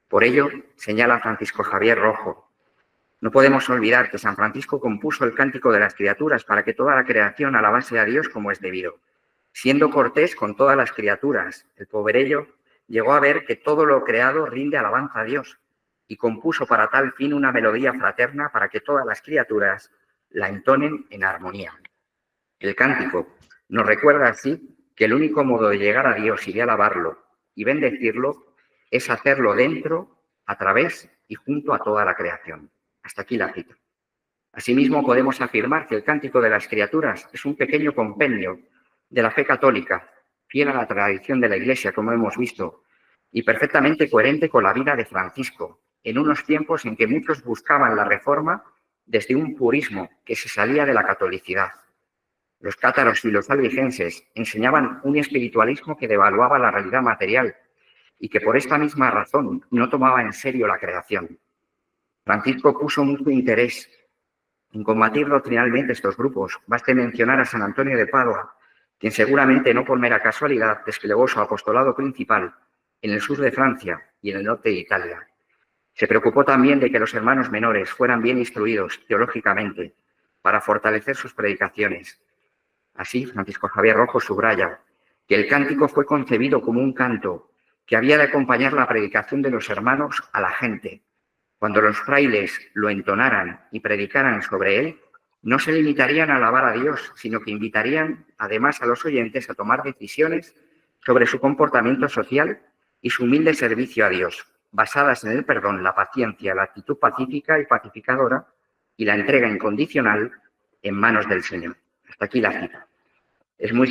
Por ello, señala Francisco Javier Rojo, No podemos olvidar que San Francisco compuso el Cántico de las Criaturas para que toda la creación alabase a Dios como es debido. Siendo cortés con todas las criaturas, el poverello llegó a ver que todo lo creado rinde alabanza a Dios y compuso para tal fin una melodía fraterna para que todas las criaturas la entonen en armonía. El cántico nos recuerda así que el único modo de llegar a Dios y de alabarlo y bendecirlo es hacerlo dentro, a través y junto a toda la creación. Hasta aquí la cita. Asimismo, podemos afirmar que el Cántico de las Criaturas es un pequeño compendio de la fe católica, fiel a la tradición de la Iglesia, como hemos visto, y perfectamente coherente con la vida de Francisco, en unos tiempos en que muchos buscaban la reforma desde un purismo que se salía de la catolicidad. Los cátaros y los albigenses enseñaban un espiritualismo que devaluaba la realidad material y que por esta misma razón no tomaba en serio la creación. Francisco puso mucho interés en combatir doctrinalmente estos grupos. Baste mencionar a San Antonio de Padua, quien seguramente no por mera casualidad desplegó su apostolado principal en el sur de Francia y en el norte de Italia. Se preocupó también de que los hermanos menores fueran bien instruidos teológicamente para fortalecer sus predicaciones. Así, Francisco Javier Rojo subraya que el cántico fue concebido como un canto que había de acompañar la predicación de los hermanos a la gente. Cuando los frailes lo entonaran y predicaran sobre él, no se limitarían a alabar a Dios, sino que invitarían además a los oyentes a tomar decisiones sobre su comportamiento social y su humilde servicio a Dios, basadas en el perdón, la paciencia, la actitud pacífica y pacificadora y la entrega incondicional en manos del Señor. Hasta aquí la cita. Es muy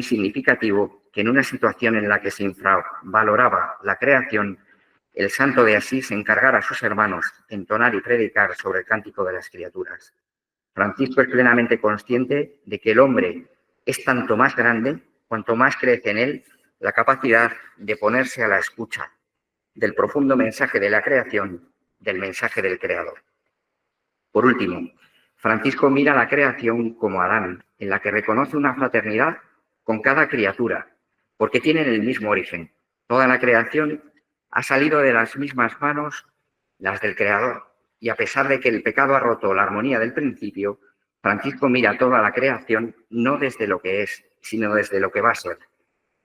significativo que en una situación en la que se infravaloraba la creación, el santo de Asís encargara a sus hermanos entonar y predicar sobre el cántico de las criaturas. Francisco es plenamente consciente de que el hombre es tanto más grande cuanto más crece en él la capacidad de ponerse a la escucha del profundo mensaje de la creación, del mensaje del Creador. Por último, Francisco mira la creación como Adán, en la que reconoce una fraternidad con cada criatura, porque tienen el mismo origen. Toda la creación ha salido de las mismas manos, las del Creador, y a pesar de que el pecado ha roto la armonía del principio, Francisco mira toda la creación no desde lo que es, sino desde lo que va a ser.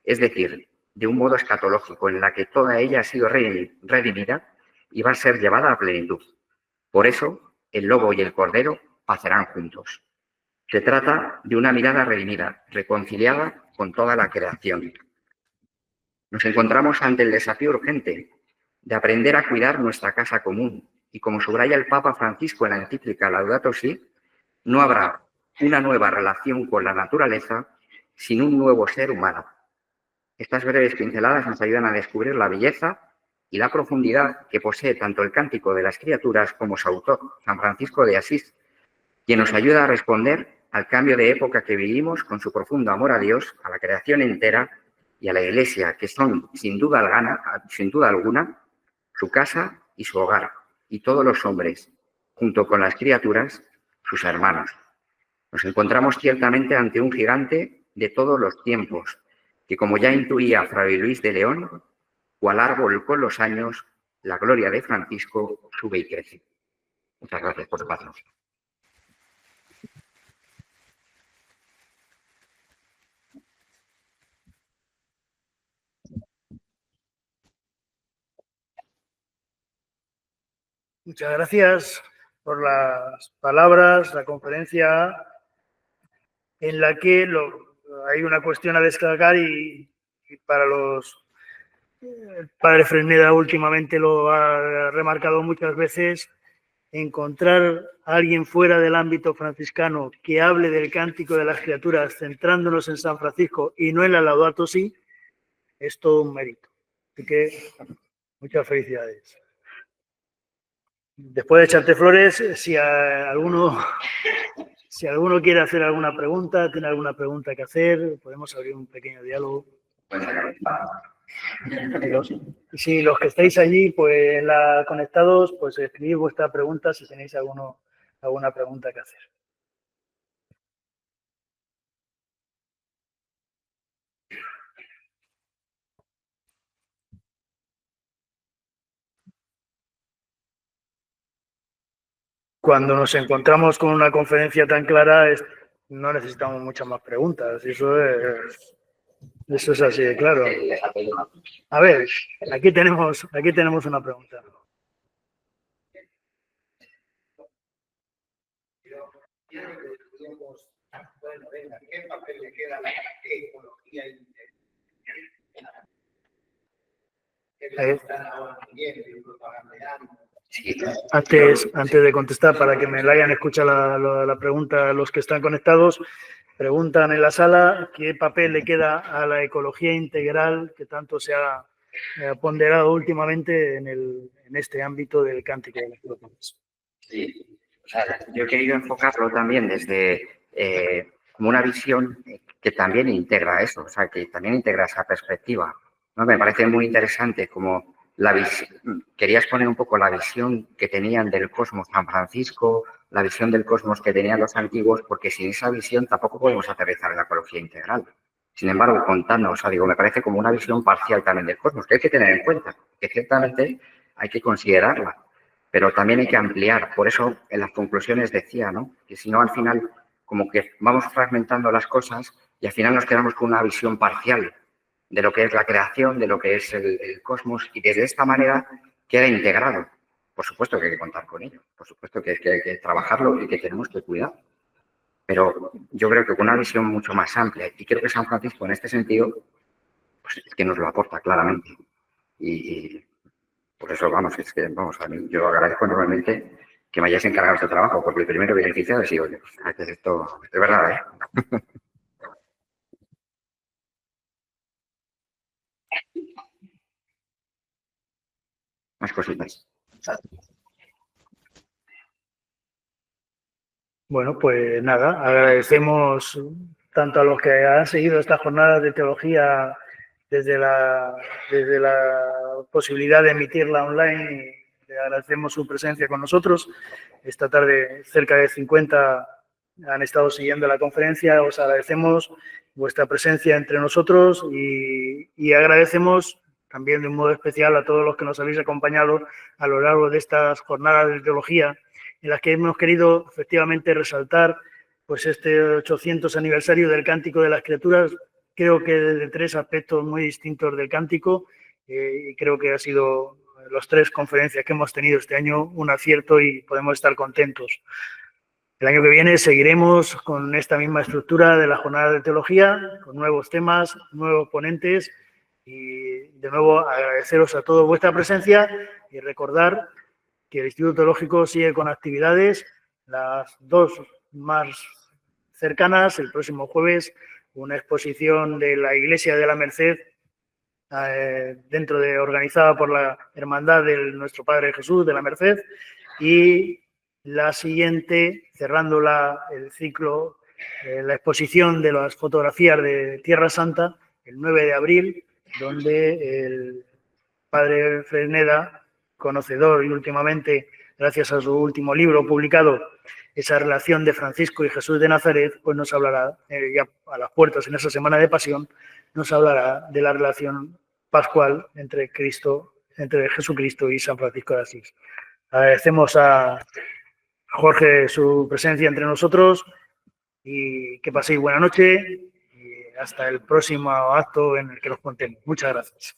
Es decir, de un modo escatológico, en la que toda ella ha sido redimida y va a ser llevada a plenitud. Por eso, el lobo y el cordero pacerán juntos. Se trata de una mirada redimida, reconciliada con toda la creación. Nos encontramos ante el desafío urgente de aprender a cuidar nuestra casa común y, como subraya el Papa Francisco en la encíclica Laudato Si, no habrá una nueva relación con la naturaleza sin un nuevo ser humano. Estas breves pinceladas nos ayudan a descubrir la belleza y la profundidad que posee tanto el Cántico de las Criaturas como su autor, San Francisco de Asís, quien nos ayuda a responder al cambio de época que vivimos con su profundo amor a Dios, a la creación entera y a la Iglesia, que son, sin duda alguna, su casa y su hogar, y todos los hombres, junto con las criaturas, sus hermanos. Nos encontramos ciertamente ante un gigante de todos los tiempos, que, como ya intuía Fray Luis de León, cual árbol con los años, la gloria de Francisco sube y crece. Muchas gracias por escucharnos. Muchas gracias por las palabras, la conferencia en la que hay una cuestión a destacar y para los... El padre Fresneda últimamente lo ha remarcado muchas veces, encontrar a alguien fuera del ámbito franciscano que hable del cántico de las criaturas centrándonos en San Francisco y no en la Laudato Si, es todo un mérito. Así que muchas felicidades. Después de echarte flores, si alguno quiere hacer alguna pregunta, tiene alguna pregunta que hacer, podemos abrir un pequeño diálogo. Si los que estáis allí pues conectados, pues escribid vuestra pregunta si tenéis alguna pregunta que hacer. cuando nos encontramos con una conferencia tan clara, no necesitamos muchas más preguntas. Eso es así de claro. A ver, aquí tenemos una pregunta. Bueno, venga, ¿qué papel le queda a la ecología integral? Antes de contestar, para que me la hayan escuchado la pregunta los que están conectados, preguntan en la sala qué papel le queda a la ecología integral que tanto se ha ponderado últimamente en este ámbito del cántico de las propiedades. Sí, o sea, yo he querido enfocarlo también desde como una visión que también integra eso, o sea, que también integra esa perspectiva, ¿no? Me parece muy interesante como querías poner un poco la visión que tenían del cosmos San Francisco, la visión del cosmos que tenían los antiguos, porque sin esa visión tampoco podemos aterrizar en la ecología integral. Sin embargo, contando, o sea, digo, me parece como una visión parcial también del cosmos, que hay que tener en cuenta, que ciertamente hay que considerarla, pero también hay que ampliar. Por eso en las conclusiones decía, ¿no?, que si no al final como que vamos fragmentando las cosas y al final nos quedamos con una visión parcial de lo que es la creación, de lo que es el cosmos, y desde esta manera queda integrado. Por supuesto que hay que contar con ello, por supuesto que hay que trabajarlo y que tenemos que cuidar. Pero yo creo que con una visión mucho más amplia, y creo que San Francisco en este sentido, pues es que nos lo aporta claramente. Y por eso, vamos, es que, vamos, a mí, yo agradezco enormemente que me hayáis encargado este trabajo, porque el primero beneficiado ha sido yo. Esto es verdad, ¿eh? Más cositas. Bueno, pues nada, agradecemos tanto a los que han seguido esta jornada de teología desde la posibilidad de emitirla online, y le agradecemos su presencia con nosotros. Esta tarde cerca de 50 han estado siguiendo la conferencia. Os agradecemos vuestra presencia entre nosotros y agradecemos también de un modo especial a todos los que nos habéis acompañado a lo largo de estas jornadas de teología, en las que hemos querido efectivamente resaltar pues este 800 aniversario del Cántico de las Criaturas, creo que desde tres aspectos muy distintos del cántico, y creo que ha sido las tres conferencias que hemos tenido este año un acierto y podemos estar contentos. El año que viene seguiremos con esta misma estructura de la jornada de teología, con nuevos temas, nuevos ponentes, y de nuevo agradeceros a todos vuestra presencia y recordar que el Instituto Teológico sigue con actividades, las dos más cercanas, el próximo jueves, una exposición de la Iglesia de la Merced, organizada por la Hermandad de Nuestro Padre Jesús de la Merced, y la siguiente, cerrando el ciclo, la exposición de las fotografías de Tierra Santa, el 9 de abril, donde el Padre Fresneda, conocedor y últimamente, gracias a su último libro publicado, esa relación de Francisco y Jesús de Nazaret, pues nos hablará, ya a las puertas en esa semana de pasión, nos hablará de la relación pascual entre Jesucristo y San Francisco de Asís. Agradecemos a Jorge su presencia entre nosotros y que paséis buena noche y hasta el próximo acto en el que nos contemos. Muchas gracias.